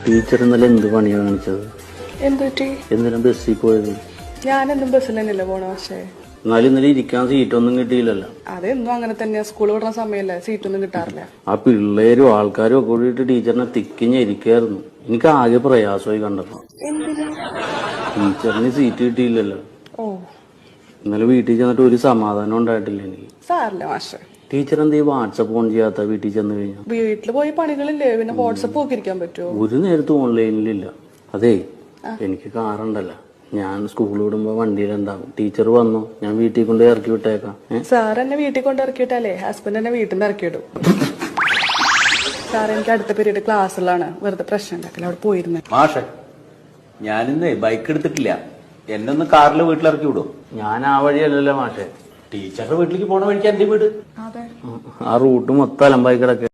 Teacher ഇന്നലെ എന്ത് പണിയാണ് കാണിച്ചത്? എന്തിനാ ബസ്സിൽ പോയത്? ഞാനെന്നും ബസ്സിൽ തന്നെയല്ലേ പോണ. പക്ഷേ എന്നാലും ഇന്നലെ ഇരിക്കാൻ സീറ്റൊന്നും കിട്ടിയില്ലല്ലോ. അതെന്നും അങ്ങനെ തന്നെയാ. സ്കൂൾ വിടുന്ന സമയമല്ലേ, സീറ്റൊന്നും കിട്ടാറില്ല. ആ പിള്ളേരും ആൾക്കാരും ഒക്കെ കൂടിയിട്ട് ടീച്ചറിനെ തിക്കിഞ്ഞിരിക്കായിരുന്നു. എനിക്ക് ആകെ പ്രയാസമായി കണ്ടപ്പോ. ടീച്ചറിന് സീറ്റ് കിട്ടിയില്ലല്ലോ. ഇന്നലെ വീട്ടിൽ ചെന്നിട്ട് ഒരു സമാധാനം ഉണ്ടായിട്ടില്ല എനിക്ക്. സാറില്ല മാഷെ. ടീച്ചർ എന്ത് വാട്സപ്പ് ഓൺ ചെയ്യാത്ത വീട്ടിൽ ചെന്ന് കഴിഞ്ഞാൽ? വീട്ടിൽ പോയി പണികളില്ലേ, പിന്നെ വാട്സപ്പ് ഒക്കെ ഇരിക്കാൻ പറ്റുമോ? ഒരു നേരത്തും ഓൺലൈനിലില്ല. അതെ, എനിക്ക് കാറുണ്ടല്ലോ, ഞാൻ സ്കൂൾ വിടുമ്പോ വണ്ടിയിലുണ്ടാവും. ടീച്ചർ വന്നു, ഞാൻ വീട്ടിൽ കൊണ്ട് ഇറക്കി വിട്ടേക്കാം. സാർ എന്നെ വീട്ടിൽ കൊണ്ട് ഇറക്കിയിട്ടല്ലേ ഹസ്ബൻഡ് എന്നെ വീട്ടിൽ നിന്ന് ഇറക്കിയിടും. സാർ എനിക്ക് അടുത്ത പീരീഡ് ക്ലാസ്സിലാണ്, വെറുതെ പ്രശ്നം ഉണ്ടാക്കില്ല. അവിടെ പോയിരുന്നു. മാഷെ, ഞാനിന്ന് ബൈക്ക് എടുത്തിട്ടില്ല. എന്നെ ഒന്ന് കാറിൽ വീട്ടിലിറക്കി വിടും. ഞാൻ ആ വഴിയല്ലല്ലോ മാഷെ. ടീച്ചറുടെ വീട്ടിലേക്ക് പോണ വഴിക്ക് എന്റെ വീട്. ആ റൂട്ട് മൊത്തം അലമ്പായി കിടക്കുക.